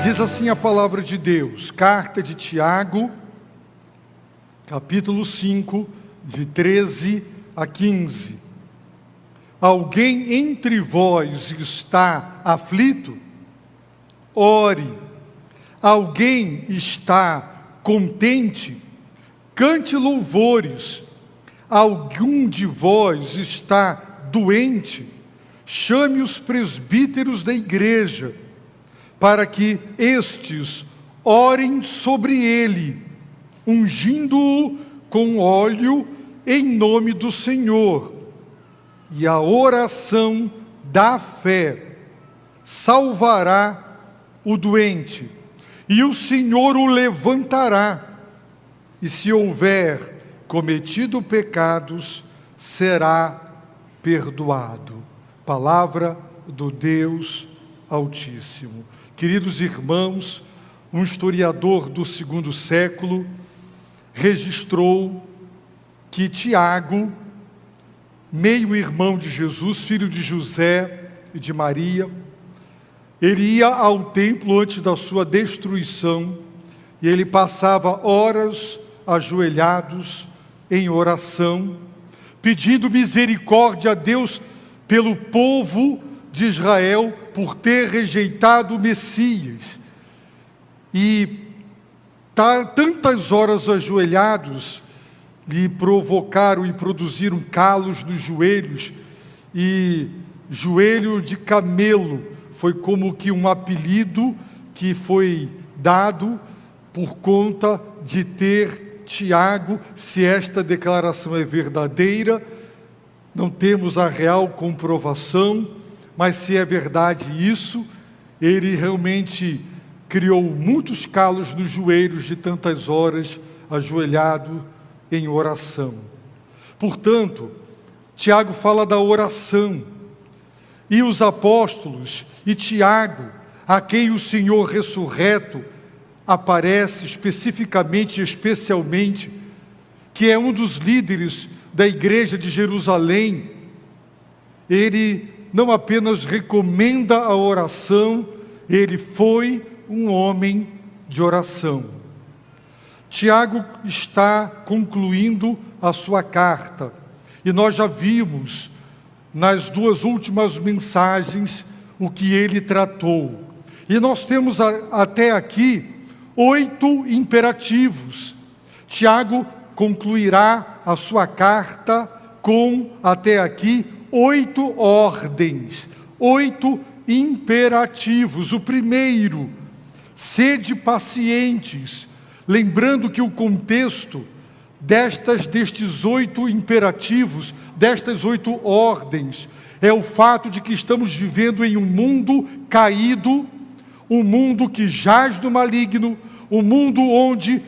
Diz assim a palavra de Deus, carta de Tiago, capítulo 5, de 13 a 15. Alguém entre vós está aflito? Ore. Alguém está contente? Cante louvores. Algum de vós está doente? Chame os presbíteros da igreja, para que estes orem sobre ele, ungindo-o com óleo em nome do Senhor. E a oração da fé salvará o doente, e o Senhor o levantará. E se houver cometido pecados, será perdoado. Palavra do Deus Altíssimo. Queridos irmãos, um historiador do segundo século registrou que Tiago, meio-irmão de Jesus, filho de José e de Maria, ele ia ao templo antes da sua destruição e ele passava horas ajoelhados em oração, pedindo misericórdia a Deus pelo povo de Israel por ter rejeitado o Messias. E tantas horas ajoelhados lhe provocaram e produziram calos nos joelhos, e joelho de camelo foi como que um apelido que foi dado por conta de ter Tiago. Se esta declaração é verdadeira, não temos a real comprovação, mas se é verdade isso, ele realmente criou muitos calos nos joelhos de tantas horas ajoelhado em oração. Portanto, Tiago fala da oração, e os apóstolos e Tiago, a quem o Senhor ressurreto aparece especificamente e especialmente, que é um dos líderes da igreja de Jerusalém, ele não apenas recomenda a oração, ele foi um homem de oração. Tiago está concluindo a sua carta, e nós já vimos nas duas últimas mensagens o que ele tratou. E nós temos até aqui 8 imperativos. Tiago concluirá a sua carta com, até aqui, 8 ordens, 8 imperativos. O primeiro, sede pacientes, lembrando que o contexto destes 8 imperativos, destas 8 ordens, é o fato de que estamos vivendo em um mundo caído, um mundo que jaz no maligno, um mundo onde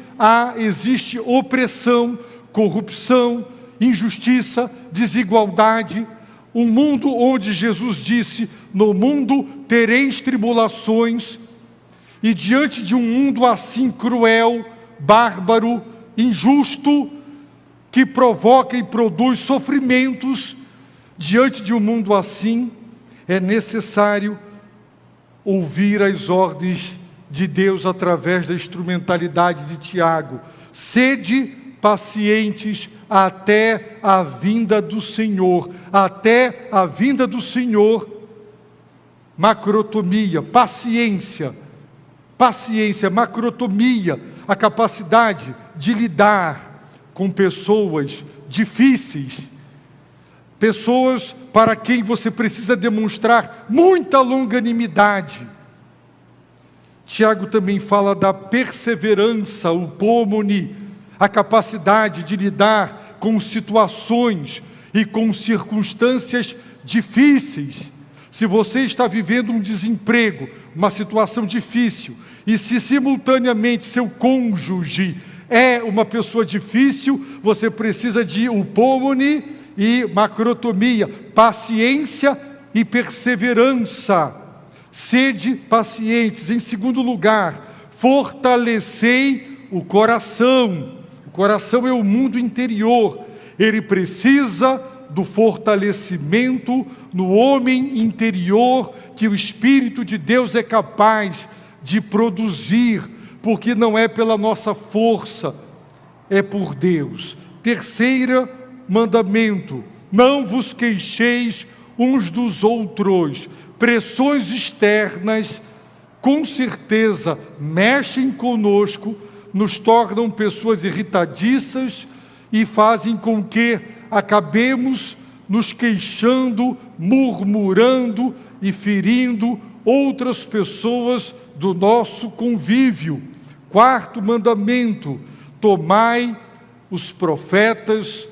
existe opressão, corrupção, injustiça, desigualdade, um mundo onde Jesus disse: no mundo tereis tribulações, e diante de um mundo assim cruel, bárbaro, injusto, que provoca e produz sofrimentos, diante de um mundo assim, é necessário ouvir as ordens de Deus através da instrumentalidade de Tiago. Sede pacientes até a vinda do Senhor. Até a vinda do Senhor. Macrotomia, paciência, macrotomia, a capacidade de lidar com pessoas difíceis, pessoas para quem você precisa demonstrar muita longanimidade. Tiago também fala da perseverança, o pomone, a capacidade de lidar com situações e com circunstâncias difíceis. Se você está vivendo um desemprego, uma situação difícil, e se simultaneamente seu cônjuge é uma pessoa difícil, você precisa de upomone e macrotomia, paciência e perseverança. Sede pacientes. Em segundo lugar, fortalecei o coração. O coração é o mundo interior. Ele precisa do fortalecimento no homem interior que o Espírito de Deus é capaz de produzir, porque não é pela nossa força, é por Deus. Terceiro mandamento: não vos queixeis uns dos outros. Pressões externas, com certeza, mexem conosco, nos tornam pessoas irritadiças e fazem com que acabemos nos queixando, murmurando e ferindo outras pessoas do nosso convívio. Quarto mandamento: tomai os profetas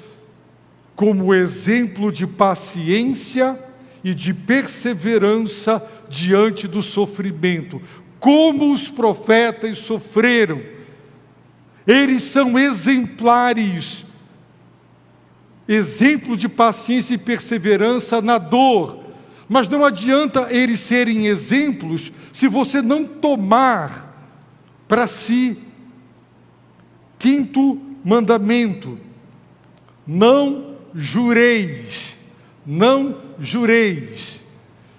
como exemplo de paciência e de perseverança diante do sofrimento. Como os profetas sofreram, eles são exemplares, exemplo de paciência e perseverança na dor. Mas não adianta eles serem exemplos se você não tomar para si. Quinto mandamento: não jureis. Não jureis.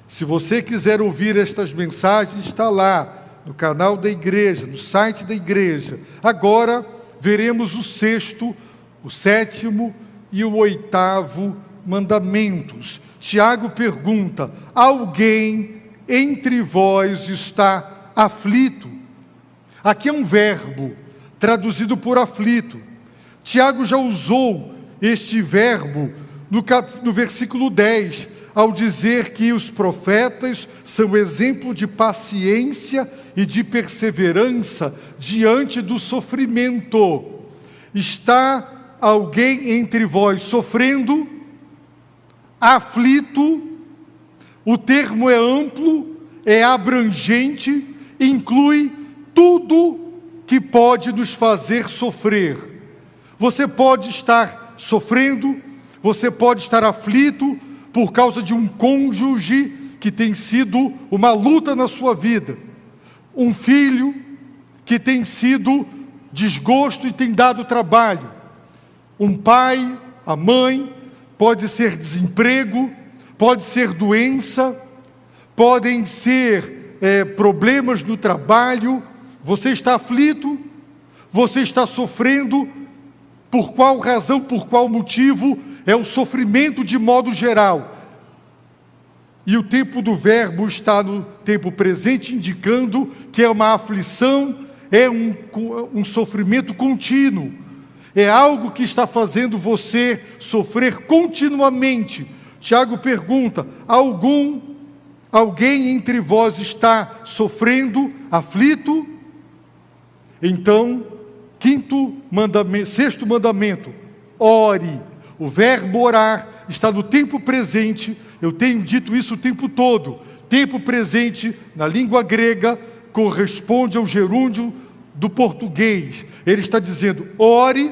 Se você quiser ouvir estas mensagens, está lá no canal da igreja, no site da igreja. Agora veremos o sexto, o sétimo e o oitavo mandamentos. Tiago pergunta: alguém entre vós está aflito? Aqui é um verbo traduzido por aflito. Tiago já usou este verbo no versículo 10, ao dizer que os profetas são exemplo de paciência e de perseverança diante do sofrimento. Está alguém entre vós sofrendo? Aflito? O termo é amplo, é abrangente, inclui tudo que pode nos fazer sofrer. Você pode estar sofrendo, você pode estar aflito por causa de um cônjuge que tem sido uma luta na sua vida, um filho que tem sido desgosto e tem dado trabalho, um pai, a mãe, pode ser desemprego, pode ser doença, podem ser problemas no trabalho. Você está aflito, você está sofrendo. Por qual razão, por qual motivo? É o sofrimento de modo geral. E o tempo do verbo está no tempo presente, indicando que é uma aflição, é um sofrimento contínuo. É algo que está fazendo você sofrer continuamente. Tiago pergunta: alguém entre vós está sofrendo, aflito? Então, sexto mandamento: ore. O verbo orar está no tempo presente. Eu tenho dito isso o tempo todo. Tempo presente, na língua grega, corresponde ao gerúndio do português. Ele está dizendo: ore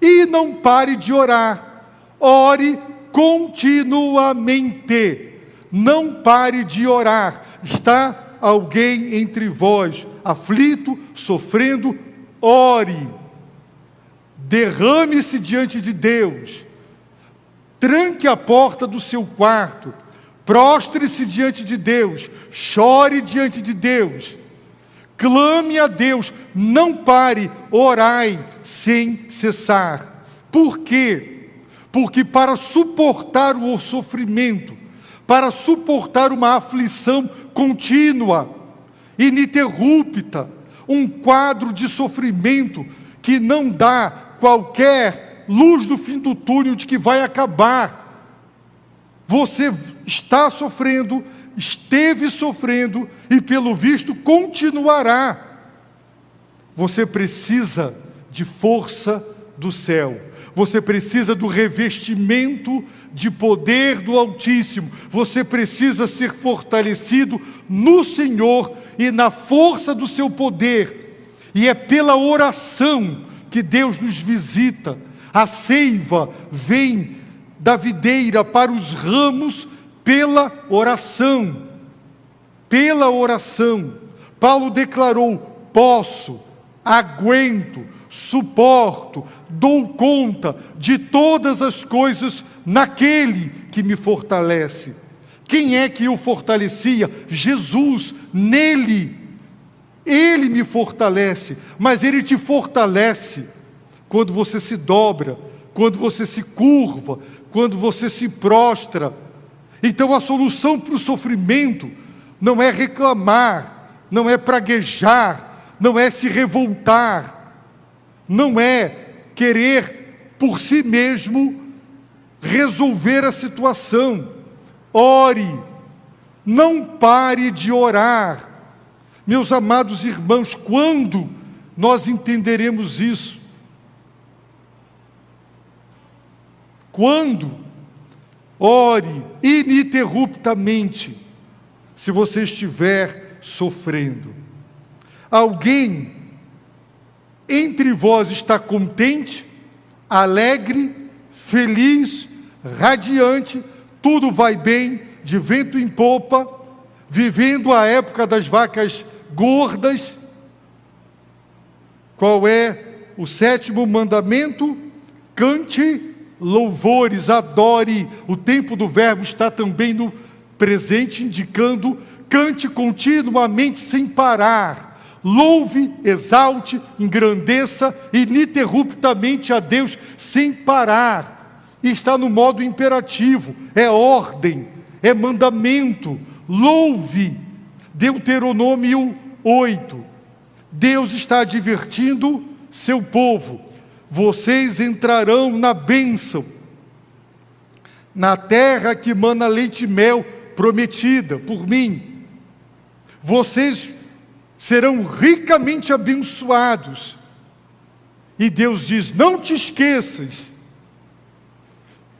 e não pare de orar. Ore continuamente. Não pare de orar. Está alguém entre vós aflito, sofrendo? Ore. Derrame-se diante de Deus. Tranque a porta do seu quarto. Prostre-se diante de Deus. Chore diante de Deus. Clame a Deus. Não pare. Orai sem cessar. Por quê? Porque para suportar o sofrimento, para suportar uma aflição contínua, ininterrupta, um quadro de sofrimento que não dá qualquer luz do fim do túnel de que vai acabar. Você está sofrendo, esteve sofrendo e pelo visto continuará. Você precisa de força do céu. Você precisa do revestimento de poder do Altíssimo. Você precisa ser fortalecido no Senhor e na força do seu poder. E é pela oração que Deus nos visita. A seiva vem da videira para os ramos pela oração. Pela oração. Paulo declarou: posso, aguento, suporto, dou conta de todas as coisas naquele que me fortalece. Quem é que o fortalecia? Jesus. Nele Ele me fortalece, mas Ele te fortalece quando você se dobra, quando você se curva, quando você se prostra. Então a solução para o sofrimento não é reclamar, não é praguejar, não é se revoltar, não é querer por si mesmo resolver a situação. Ore, não pare de orar. Meus amados irmãos, quando nós entenderemos isso? Quando? Ore ininterruptamente, se você estiver sofrendo. Alguém entre vós está contente, alegre, feliz, radiante, tudo vai bem, de vento em popa, vivendo a época das vacas gordas? Qual é o 7º mandamento? Cante louvores, adore. O tempo do verbo está também no presente, indicando: cante continuamente sem parar. Louve, exalte, engrandeça ininterruptamente a Deus sem parar. E está no modo imperativo, é ordem, é mandamento. Louve. Deuteronômio 8. Deus está advertindo seu povo: vocês entrarão na bênção, na terra que mana leite e mel, prometida por mim. Vocês serão ricamente abençoados. E Deus diz: não te esqueças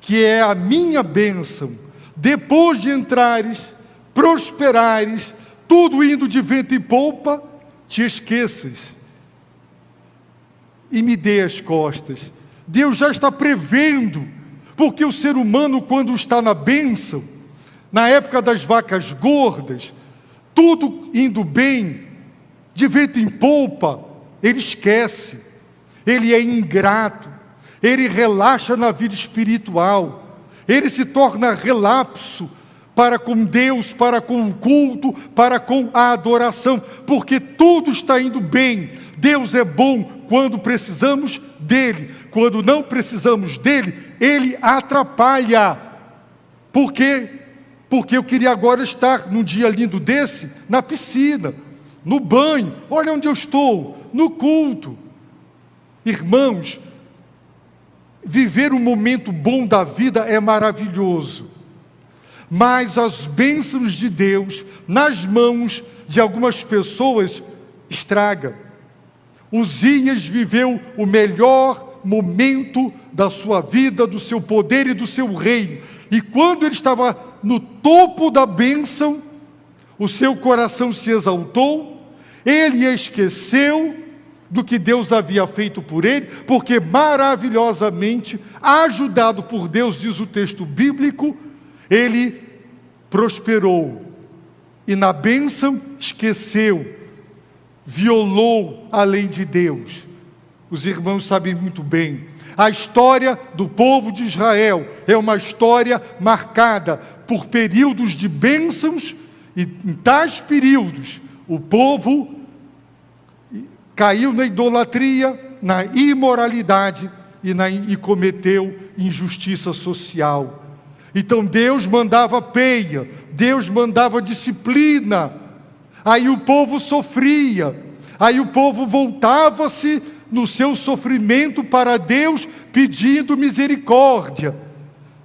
que é a minha bênção. Depois de entrares, prosperares, tudo indo de vento e polpa, te esqueças e me dê as costas. Deus já está prevendo, porque o ser humano, quando está na bênção, na época das vacas gordas, tudo indo bem, de vento em polpa, ele esquece, ele é ingrato, ele relaxa na vida espiritual, ele se torna relapso para com Deus, para com o culto, para com a adoração, porque tudo está indo bem. Deus é bom quando precisamos dele, quando não precisamos dele, ele atrapalha. Por quê? Porque eu queria agora estar num dia lindo desse, na piscina, no banho. Olha onde eu estou, no culto. Irmãos, viver um momento bom da vida é maravilhoso, mas as bênçãos de Deus nas mãos de algumas pessoas estraga. Uzias viveu o melhor momento da sua vida, do seu poder e do seu reino, e quando ele estava no topo da bênção, o seu coração se exaltou, ele esqueceu do que Deus havia feito por ele, porque maravilhosamente, ajudado por Deus, diz o texto bíblico, ele prosperou, e na bênção esqueceu, violou a lei de Deus. Os irmãos sabem muito bem, a história do povo de Israel é uma história marcada por períodos de bênçãos, e em tais períodos o povo caiu na idolatria, na imoralidade e cometeu injustiça social. Então Deus mandava peia, Deus mandava disciplina, aí o povo sofria, aí o povo voltava-se no seu sofrimento para Deus, pedindo misericórdia.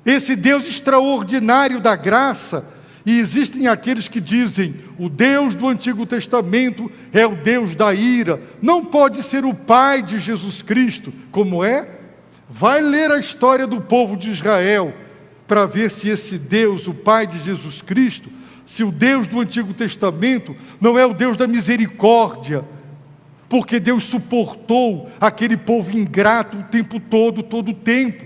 Esse Deus extraordinário da graça. E existem aqueles que dizem: o Deus do Antigo Testamento é o Deus da ira, não pode ser o Pai de Jesus Cristo. Como é? Vai ler a história do povo de Israel, para ver se esse Deus, o Pai de Jesus Cristo, se o Deus do Antigo Testamento não é o Deus da misericórdia, porque Deus suportou aquele povo ingrato o tempo todo o tempo.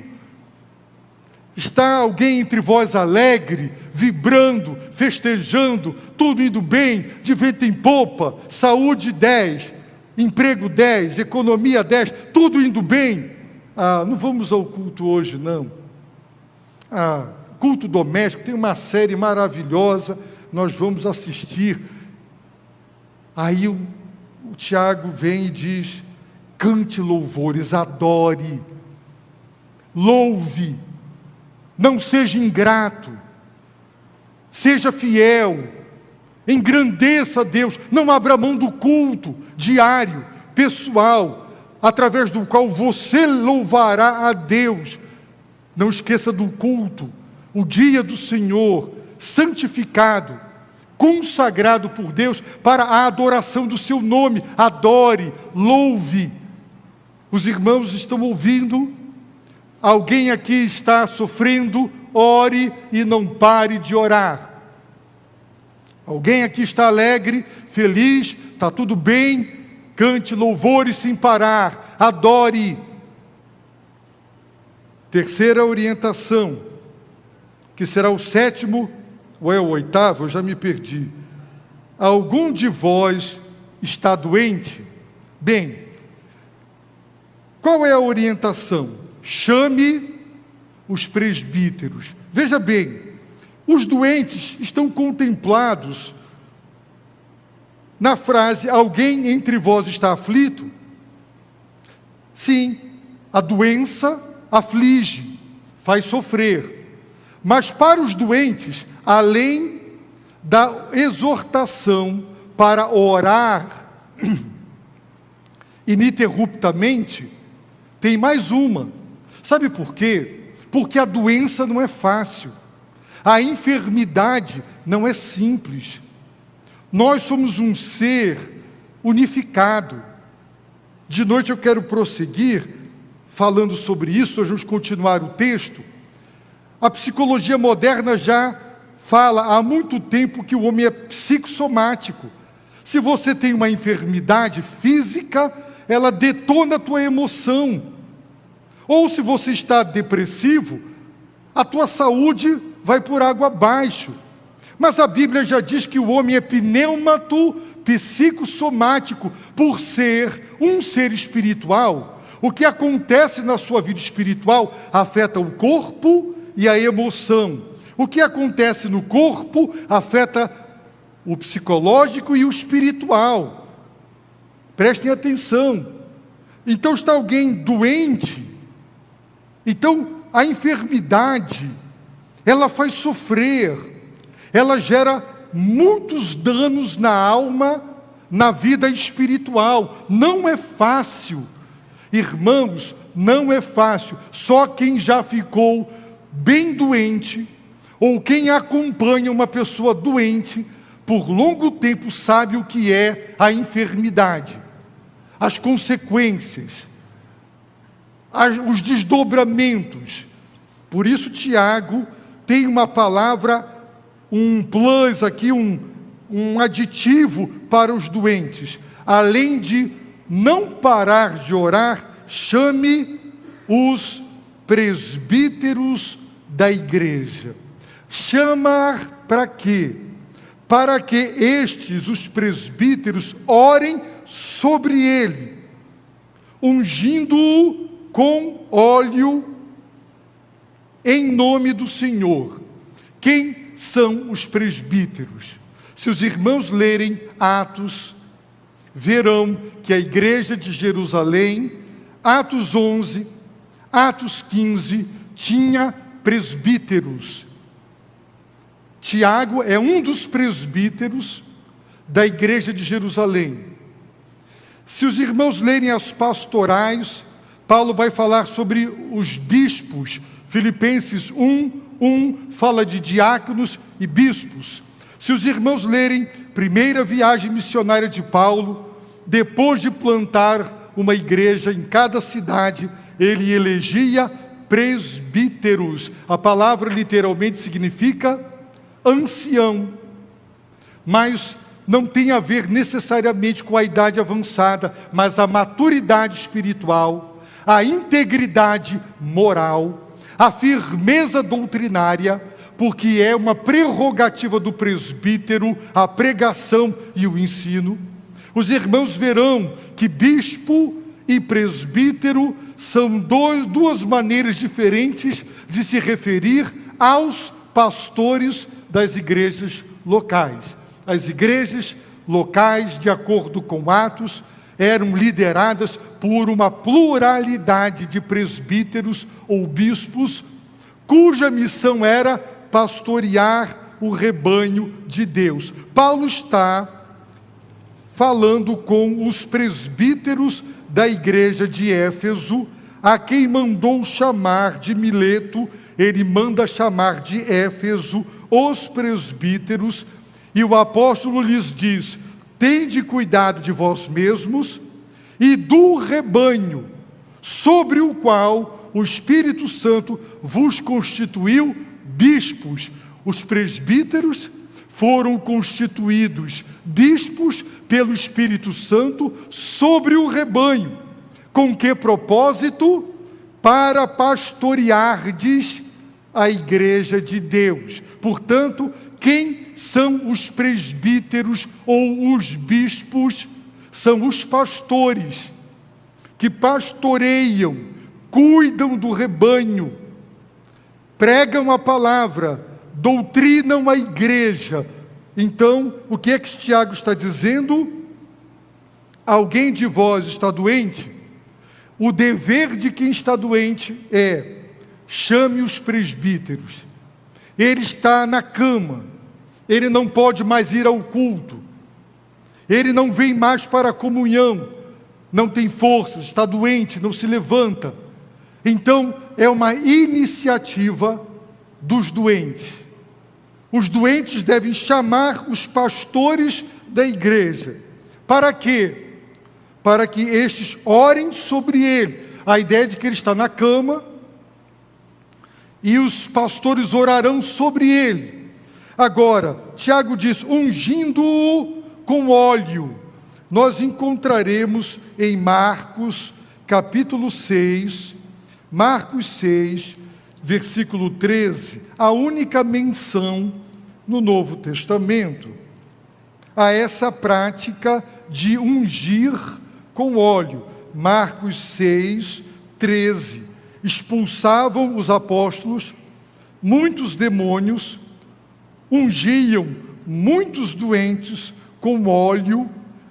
Está alguém entre vós alegre, vibrando, festejando, tudo indo bem, de vento em popa, saúde 10, emprego 10, economia 10, tudo indo bem? Não vamos ao culto hoje, não. Culto doméstico, tem uma série maravilhosa, nós vamos assistir. Aí o Tiago vem e diz: cante louvores, adore, louve, não seja ingrato, seja fiel, engrandeça a Deus, não abra mão do culto diário, pessoal, através do qual você louvará a Deus. Não esqueça do culto, o dia do Senhor, santificado, consagrado por Deus para a adoração do seu nome. Adore, louve. Os irmãos estão ouvindo? Alguém aqui está sofrendo? Ore e não pare de orar. Alguém aqui está alegre, feliz, está tudo bem? Cante louvores sem parar, adore. Terceira orientação, que será o sétimo, ou é o oitavo, eu já me perdi. Algum de vós está doente? Bem, qual é a orientação? Chame os presbíteros. Veja bem, os doentes estão contemplados na frase: alguém entre vós está aflito? Sim, a doença aflige, faz sofrer. Mas para os doentes, além da exortação para orar ininterruptamente, tem mais uma. Sabe por quê? Porque a doença não é fácil. A enfermidade não é simples. Nós somos um ser unificado. De noite eu quero prosseguir falando sobre isso, nós vamos continuar o texto. A psicologia moderna já fala há muito tempo que o homem é psicossomático. Se você tem uma enfermidade física, ela detona a tua emoção. Ou se você está depressivo, a tua saúde vai por água abaixo. Mas a Bíblia já diz que o homem é pneumato psicossomático, por ser um ser espiritual. O que acontece na sua vida espiritual afeta o corpo e a emoção. O que acontece no corpo afeta o psicológico e o espiritual. Prestem atenção. Então está alguém doente. Então a enfermidade, ela faz sofrer, ela gera muitos danos na alma, na vida espiritual. Não é fácil, irmãos, não é fácil. Só quem já ficou bem doente, ou quem acompanha uma pessoa doente por longo tempo, sabe o que é a enfermidade, as consequências, os desdobramentos. Por isso Tiago tem uma palavra, um plus aqui, um aditivo para os doentes. Além de não parar de orar, chame os presbíteros da igreja. Chamar para quê? Para que estes, os presbíteros, orem sobre ele, ungindo-o com óleo em nome do Senhor. Quem são os presbíteros? Se os irmãos lerem Atos, verão que a igreja de Jerusalém, Atos 11, Atos 15, tinha presbíteros. Tiago é um dos presbíteros da igreja de Jerusalém. Se os irmãos lerem as pastorais, Paulo vai falar sobre os bispos. Filipenses 1 fala de diáconos e bispos. Se os irmãos lerem primeira viagem missionária de Paulo, depois de plantar uma igreja em cada cidade, ele elegia presbíteros. A palavra literalmente significa ancião, mas não tem a ver necessariamente com a idade avançada, mas a maturidade espiritual, a integridade moral, a firmeza doutrinária, porque é uma prerrogativa do presbítero a pregação e o ensino. Os irmãos verão que bispo e presbítero são duas maneiras diferentes de se referir aos pastores das igrejas locais. As igrejas locais, de acordo com Atos, eram lideradas por uma pluralidade de presbíteros ou bispos, cuja missão era pastorear o rebanho de Deus. Paulo está falando com os presbíteros da igreja de Éfeso, a quem mandou chamar de Mileto. Ele manda chamar de Éfeso os presbíteros, e o apóstolo lhes diz: tende cuidado de vós mesmos e do rebanho, sobre o qual o Espírito Santo vos constituiu bispos. Os presbíteros foram constituídos bispos pelo Espírito Santo sobre o rebanho. Com que propósito? Para pastoreardes a igreja de Deus. Portanto, quem são os presbíteros ou os bispos? São os pastores, que pastoreiam, cuidam do rebanho, pregam a palavra, doutrinam a igreja. Então, o que é que Tiago está dizendo? Alguém de vós está doente? O dever de quem está doente é: chame os presbíteros. Ele está na cama, ele não pode mais ir ao culto, ele não vem mais para a comunhão, não tem forças, está doente, não se levanta. Então, é uma iniciativa dos doentes. Os doentes devem chamar os pastores da igreja. Para quê? Para que estes orem sobre ele. A ideia de que ele está na cama e os pastores orarão sobre ele. Agora, Tiago diz: ungindo-o com óleo. Nós encontraremos em Marcos, capítulo 6, Marcos 6, versículo 13, a única menção no Novo Testamento a essa prática de ungir com óleo. Marcos 6, 13. Expulsavam os apóstolos muitos demônios, ungiam muitos doentes com óleo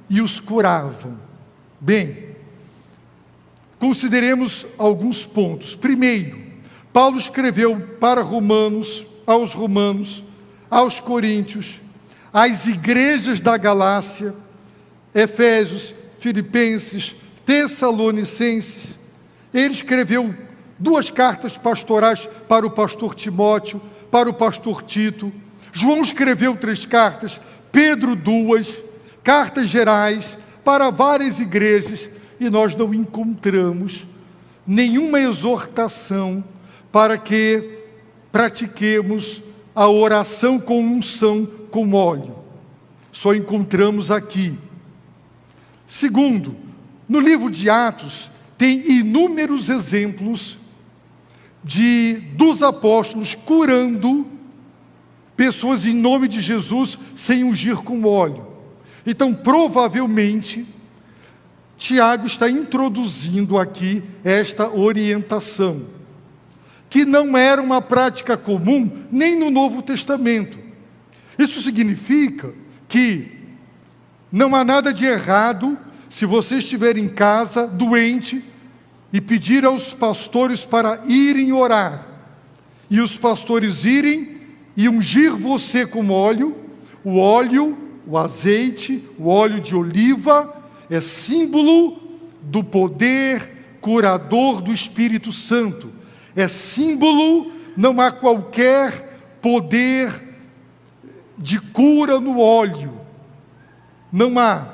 e os curavam. Bem, consideremos alguns pontos. Primeiro, Paulo escreveu para aos romanos, aos coríntios, às igrejas da Galácia, Efésios, Filipenses, Tessalonicenses. Ele escreveu 2 cartas pastorais para o pastor Timóteo, para o pastor Tito. João escreveu 3 cartas, Pedro 2, cartas gerais para várias igrejas, e nós não encontramos nenhuma exortação para que pratiquemos a oração com unção com óleo. Só encontramos aqui. Segundo, no livro de Atos tem inúmeros exemplos dos apóstolos curando pessoas em nome de Jesus sem ungir com óleo. Então, provavelmente, Tiago está introduzindo aqui esta orientação, que não era uma prática comum nem no Novo Testamento. Isso significa que não há nada de errado se você estiver em casa doente e pedir aos pastores para irem orar, e os pastores irem e ungir você com óleo. O óleo, o azeite, o óleo de oliva é símbolo do poder curador do Espírito Santo. É símbolo, não há qualquer poder de cura no óleo. Não há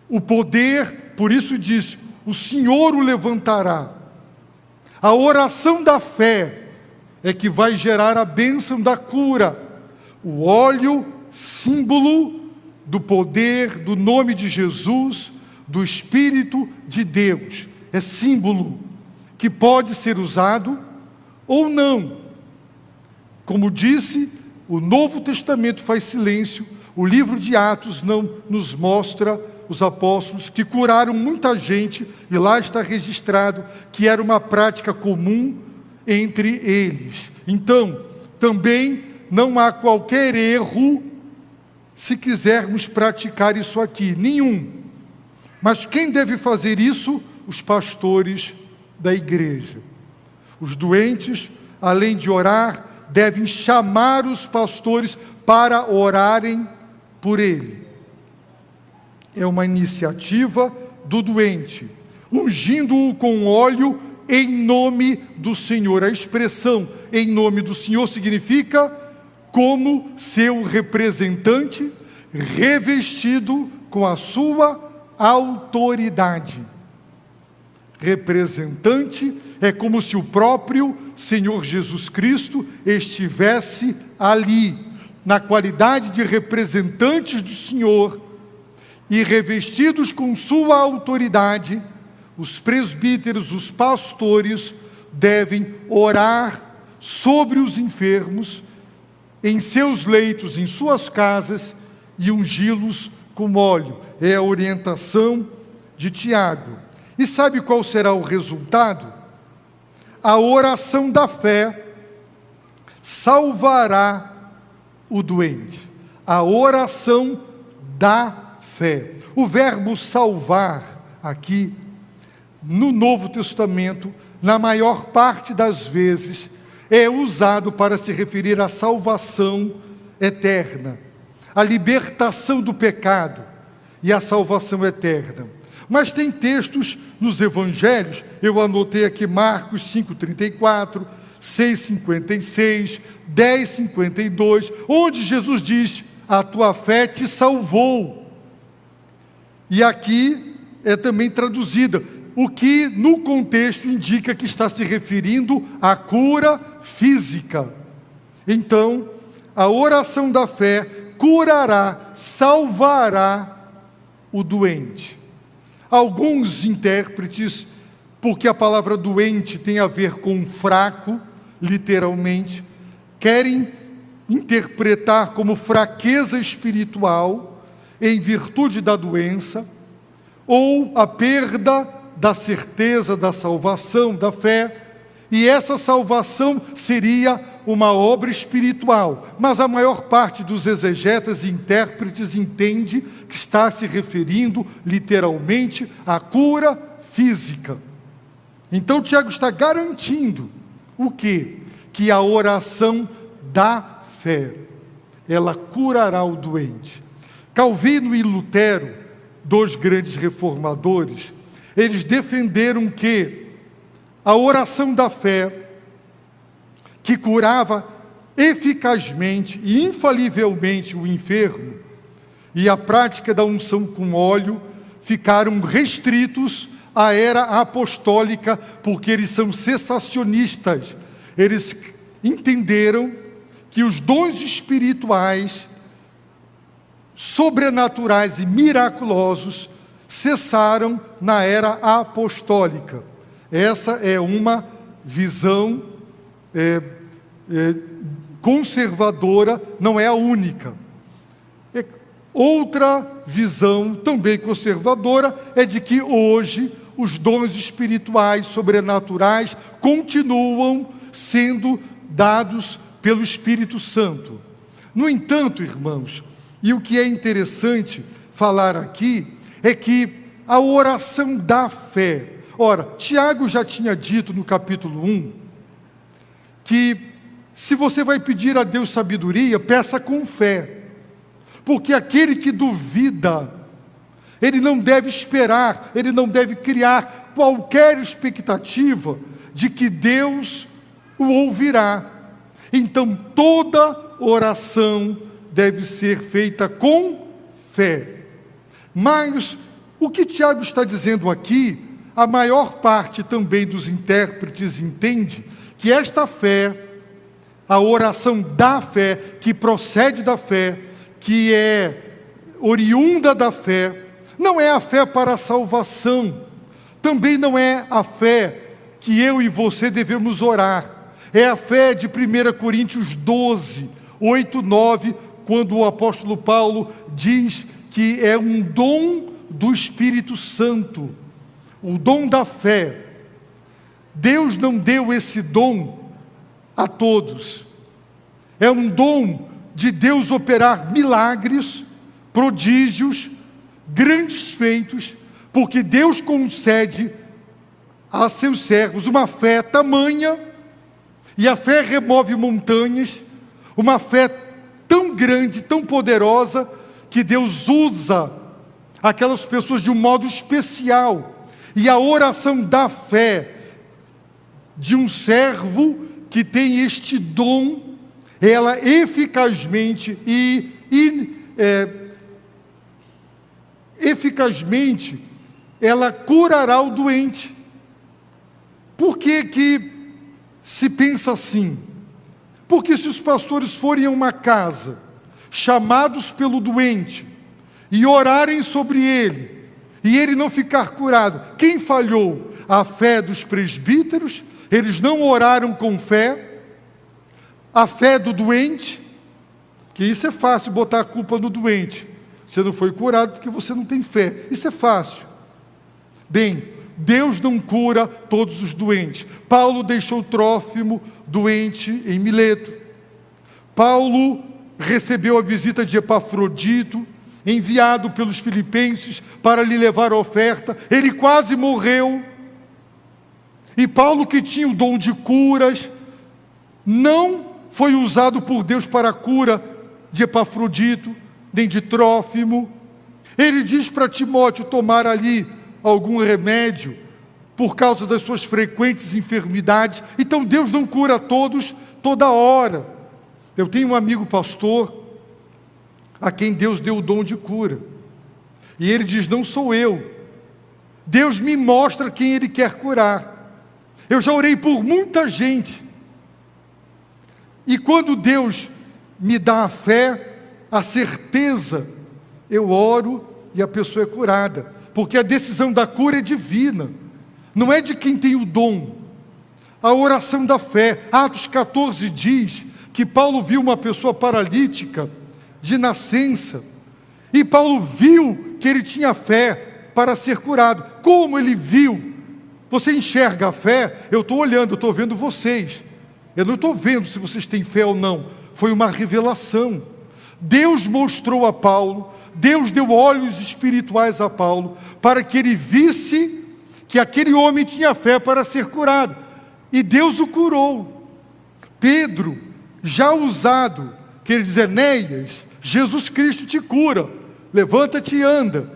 o poder, por isso diz: o Senhor o levantará. A oração da fé é que vai gerar a bênção da cura. O óleo, símbolo do poder, do nome de Jesus, do Espírito de Deus. É símbolo que pode ser usado ou não. Como disse, o Novo Testamento faz silêncio. O livro de Atos não nos mostra os apóstolos que curaram muita gente, e lá está registrado que era uma prática comum entre eles. Então, também não há qualquer erro se quisermos praticar isso aqui? Nenhum. Mas quem deve fazer isso? Os pastores da igreja. Os doentes, além de orar, devem chamar os pastores para orarem por ele. É uma iniciativa do doente, ungindo-o com óleo em nome do Senhor. A expressão em nome do Senhor significa como seu representante, revestido com a sua autoridade. Representante é como se o próprio Senhor Jesus Cristo estivesse ali, na qualidade de representantes do Senhor, e revestidos com sua autoridade, os presbíteros, os pastores, devem orar sobre os enfermos, em seus leitos, em suas casas, e ungi-los com óleo. É a orientação de Tiago. E sabe qual será o resultado? A oração da fé salvará o doente. A oração da fé. O verbo salvar aqui, no Novo Testamento, na maior parte das vezes, é usado para se referir à salvação eterna, à libertação do pecado e à salvação eterna. Mas tem textos nos evangelhos, eu anotei aqui Marcos 5,34, 6,56, 10,52, onde Jesus diz: a tua fé te salvou. E aqui é também traduzida, o que no contexto indica que está se referindo à cura física. Então, a oração da fé curará, salvará o doente. Alguns intérpretes, porque a palavra doente tem a ver com fraco, literalmente, querem interpretar como fraqueza espiritual, em virtude da doença, ou a perda da certeza da salvação, da fé, e essa salvação seria uma obra espiritual. Mas a maior parte dos exegetas e intérpretes entende que está se referindo literalmente à cura física. Então Tiago está garantindo o quê? Que a oração da fé, ela curará o doente. Calvino e Lutero, dois grandes reformadores, eles defenderam que a oração da fé, que curava eficazmente e infalivelmente o enfermo, e a prática da unção com óleo, ficaram restritos à era apostólica, porque eles são cessacionistas. Eles entenderam que os dons espirituais, sobrenaturais e miraculosos, cessaram na era apostólica. Essa é uma visão conservadora, não é a única. Outra visão, também conservadora, é de que hoje os dons espirituais, sobrenaturais, continuam sendo dados pelo Espírito Santo. No entanto, irmãos, e o que é interessante falar aqui, é que a oração da fé, ora, Tiago já tinha dito no capítulo 1, que se você vai pedir a Deus sabedoria, peça com fé, porque aquele que duvida, ele não deve esperar, ele não deve criar qualquer expectativa de que Deus o ouvirá. Então toda oração deve ser feita com fé. Mas o que Tiago está dizendo aqui, a maior parte também dos intérpretes entende que esta fé, a oração da fé, que procede da fé, que é oriunda da fé, não é a fé para a salvação, também não é a fé que eu e você devemos orar, é a fé de 1 Coríntios 12, 8, 9, quando o apóstolo Paulo diz que é um dom do Espírito Santo, o dom da fé. Deus não deu esse dom a todos, é um dom de Deus operar milagres, prodígios, grandes feitos, porque Deus concede a seus servos uma fé tamanha, e a fé remove montanhas, uma fé tão grande, tão poderosa, que Deus usa aquelas pessoas de um modo especial. E a oração da fé de um servo que tem este dom, ela eficazmente ela curará o doente. Por que se pensa assim? Porque se os pastores forem a uma casa, chamados pelo doente, e orarem sobre ele, e ele não ficar curado, quem falhou? A fé dos presbíteros? Eles não oraram com fé? A fé do doente? Que isso é fácil, botar a culpa no doente. Você não foi curado porque você não tem fé. Isso é fácil. Bem, Deus não cura todos os doentes. Paulo deixou Trófimo doente em Mileto. Paulo recebeu a visita de Epafrodito, enviado pelos filipenses para lhe levar a oferta. Ele quase morreu. E Paulo, que tinha o dom de curas, não foi usado por Deus para a cura de Epafrodito, nem de Trófimo. Ele diz para Timóteo tomar ali algum remédio por causa das suas frequentes enfermidades. Então Deus não cura todos toda hora. Eu tenho um amigo pastor a quem Deus deu o dom de cura, e ele diz: não sou eu, Deus me mostra quem Ele quer curar. Eu já orei por muita gente, e quando Deus me dá a fé, a certeza, eu oro e a pessoa é curada, porque a decisão da cura é divina, não é de quem tem o dom. A oração da fé, Atos 14 diz que Paulo viu uma pessoa paralítica de nascença, e Paulo viu que ele tinha fé para ser curado. Como ele viu? Você enxerga a fé? Eu estou olhando, eu estou vendo vocês, eu não estou vendo se vocês têm fé ou não. Foi uma revelação. Deus mostrou a Paulo, Deus deu olhos espirituais a Paulo, para que ele visse que aquele homem tinha fé para ser curado, e Deus o curou. Pedro, já usado, que ele diz: Enéas, Jesus Cristo te cura, levanta-te e anda.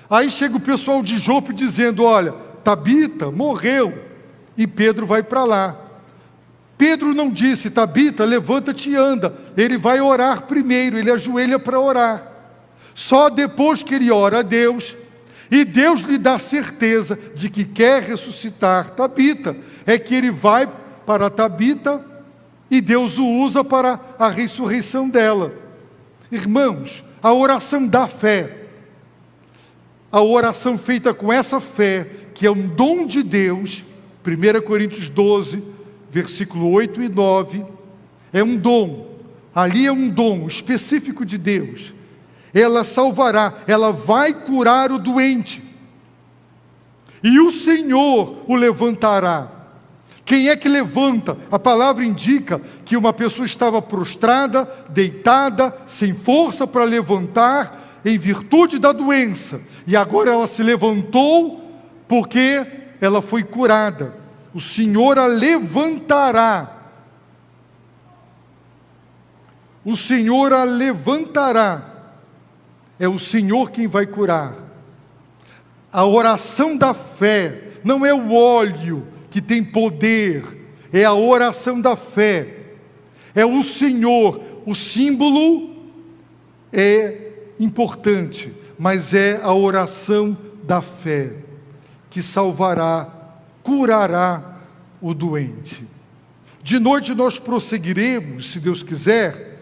Aí chega o pessoal de Jope dizendo: olha, Tabita morreu, e Pedro vai para lá. Pedro não disse: Tabita, levanta-te e anda. Ele vai orar primeiro, ele ajoelha para orar. Só depois que ele ora a Deus, e Deus lhe dá certeza de que quer ressuscitar Tabita, é que ele vai para Tabita, e Deus o usa para a ressurreição dela. Irmãos, a oração da fé, a oração feita com essa fé, que é um dom de Deus, 1 Coríntios 12, versículo 8 e 9, é um dom, ali é um dom específico de Deus. Ela salvará, ela vai curar o doente, e o Senhor o levantará. Quem é que levanta? A palavra indica que uma pessoa estava prostrada, deitada, sem força para levantar, em virtude da doença, e agora ela se levantou, porque ela foi curada. O Senhor a levantará. O Senhor a levantará. É o Senhor quem vai curar. A oração da fé não é o óleo que tem poder, é a oração da fé. É o Senhor. O símbolo é importante, mas é a oração da fé que salvará, curará o doente. De noite nós prosseguiremos, se Deus quiser,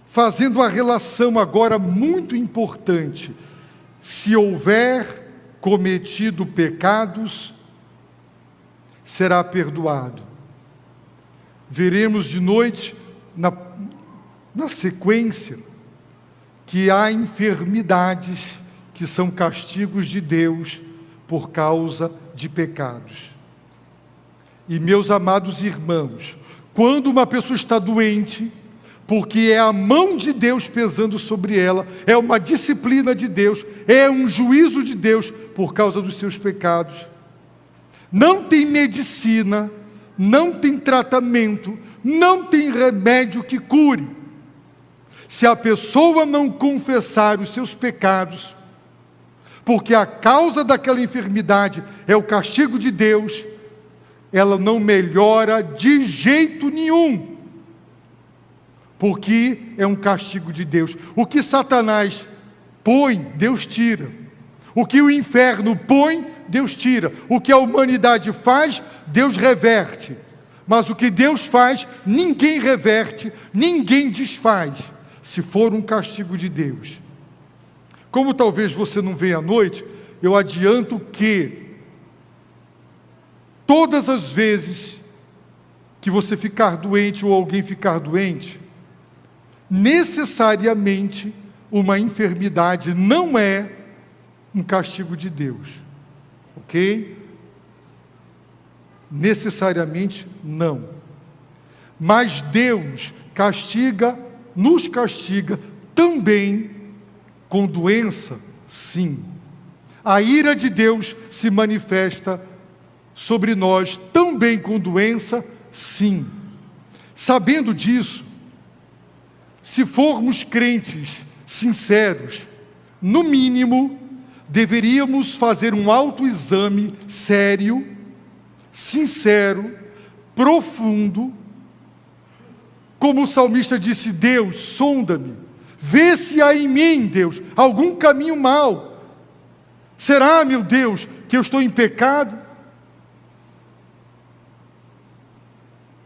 fazendo a relação agora muito importante: se houver cometido pecados, será perdoado. Veremos de noite, na sequência, que há enfermidades que são castigos de Deus por causa de pecados. E meus amados irmãos, quando uma pessoa está doente, porque é a mão de Deus pesando sobre ela, é uma disciplina de Deus, é um juízo de Deus por causa dos seus pecados. Não tem medicina, não tem tratamento, não tem remédio que cure. Se a pessoa não confessar os seus pecados, porque a causa daquela enfermidade é o castigo de Deus, ela não melhora de jeito nenhum, porque é um castigo de Deus. O que Satanás põe, Deus tira. O que o inferno põe, Deus tira. O que a humanidade faz, Deus reverte. Mas o que Deus faz, ninguém reverte, ninguém desfaz, se for um castigo de Deus. Como talvez você não venha à noite, eu adianto que todas as vezes que você ficar doente ou alguém ficar doente, necessariamente uma enfermidade não é um castigo de Deus, ok? Necessariamente não. Mas Deus nos castiga também com doença, sim. A ira de Deus se manifesta sobre nós também com doença, sim. Sabendo disso, se formos crentes sinceros, no mínimo, deveríamos fazer um autoexame sério, sincero, profundo, como o salmista disse: Deus, sonda-me, vê se há em mim, Deus, algum caminho mau. Será, meu Deus, que eu estou em pecado?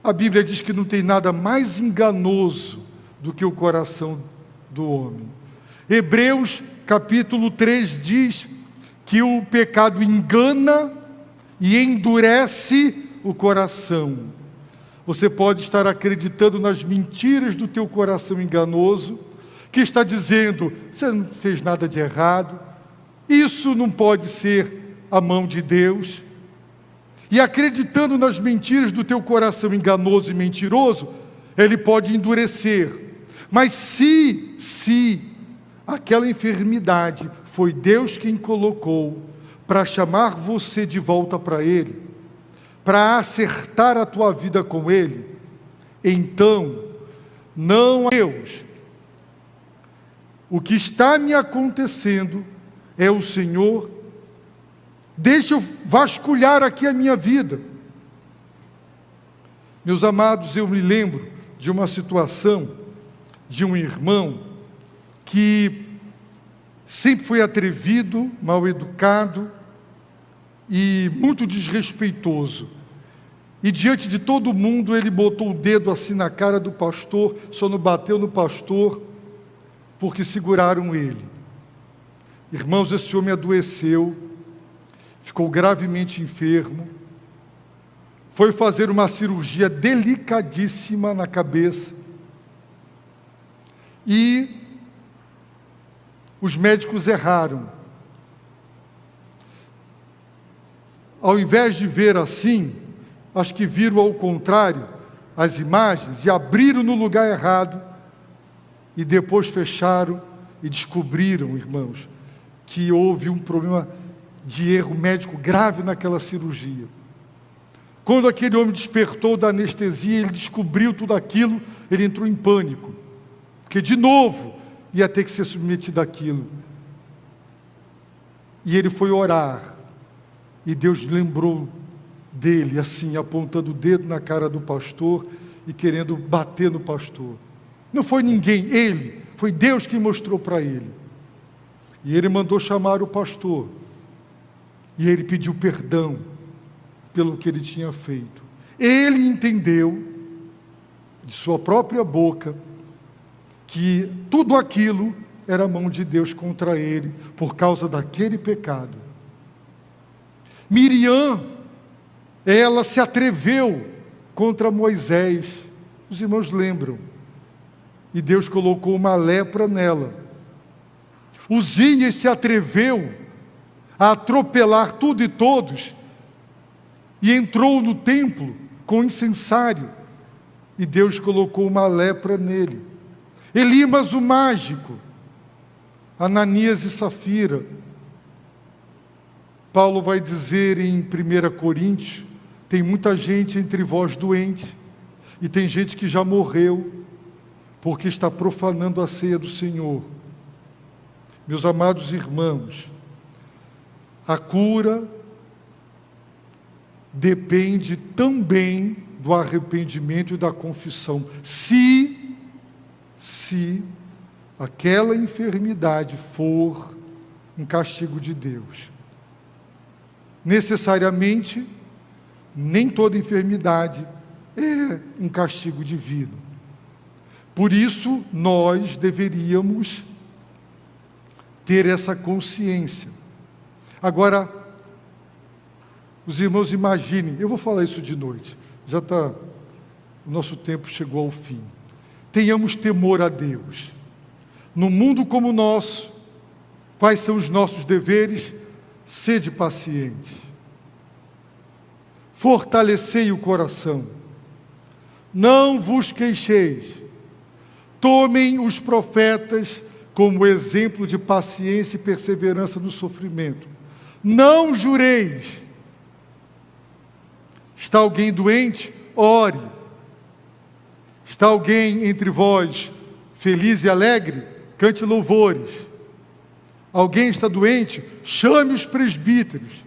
A Bíblia diz que não tem nada mais enganoso do que o coração do homem. Hebreus capítulo 3 diz que o pecado engana e endurece o coração. Você pode estar acreditando nas mentiras do teu coração enganoso, que está dizendo: você não fez nada de errado, isso não pode ser a mão de Deus. E acreditando nas mentiras do teu coração enganoso e mentiroso, ele pode endurecer. Mas se aquela enfermidade foi Deus quem colocou para chamar você de volta para Ele, para acertar a tua vida com Ele, então, não é Deus. O que está me acontecendo é o Senhor. Deixa eu vasculhar aqui a minha vida. Meus amados, eu me lembro de uma situação de um irmão que sempre foi atrevido, mal educado e muito desrespeitoso. E diante de todo mundo ele botou o dedo assim na cara do pastor, só não bateu no pastor porque seguraram ele. Irmãos, esse homem adoeceu, ficou gravemente enfermo, foi fazer uma cirurgia delicadíssima na cabeça e os médicos erraram. Ao invés de ver assim, acho que viram ao contrário as imagens e abriram no lugar errado e depois fecharam e descobriram, irmãos, que houve um problema de erro médico grave naquela cirurgia. Quando aquele homem despertou da anestesia, ele descobriu tudo aquilo, ele entrou em pânico, porque de novo ia ter que ser submetido àquilo. E ele foi orar, e Deus lembrou dele, assim, apontando o dedo na cara do pastor e querendo bater no pastor. Não foi ninguém, ele, foi Deus que mostrou para ele. E ele mandou chamar o pastor, e ele pediu perdão pelo que ele tinha feito. Ele entendeu, de sua própria boca, que tudo aquilo era a mão de Deus contra ele, por causa daquele pecado. Miriam, ela se atreveu contra Moisés, os irmãos lembram, e Deus colocou uma lepra nela. Uzias se atreveu a atropelar tudo e todos, e entrou no templo com incensário, e Deus colocou uma lepra nele. Elimas o mágico, Ananias e Safira. Paulo vai dizer em 1 Coríntios, tem muita gente entre vós doente, e tem gente que já morreu, porque está profanando a ceia do Senhor. Meus amados irmãos, a cura depende também do arrependimento e da confissão. Se aquela enfermidade for um castigo de Deus. Necessariamente, nem toda enfermidade é um castigo divino. Por isso, nós deveríamos ter essa consciência. Agora, os irmãos imaginem, eu vou falar isso de noite, o nosso tempo chegou ao fim. Tenhamos temor a Deus. No mundo como o nosso, quais são os nossos deveres? Sede paciente. Fortalecei o coração. Não vos queixeis. Tomem os profetas como exemplo de paciência e perseverança no sofrimento. Não jureis. Está alguém doente? Ore. Está alguém entre vós feliz e alegre? Cante louvores. Alguém está doente? Chame os presbíteros.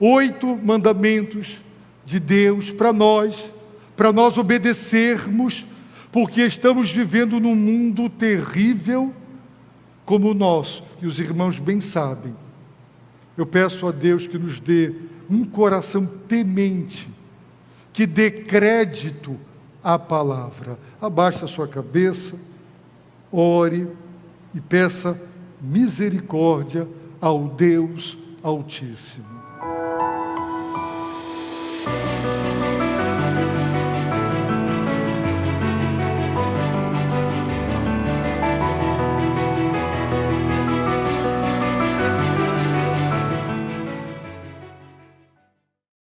8 mandamentos de Deus para nós obedecermos, porque estamos vivendo num mundo terrível como o nosso, e os irmãos bem sabem. Eu peço a Deus que nos dê um coração temente, que dê crédito à palavra. Abaixe a sua cabeça, ore e peça misericórdia ao Deus Altíssimo.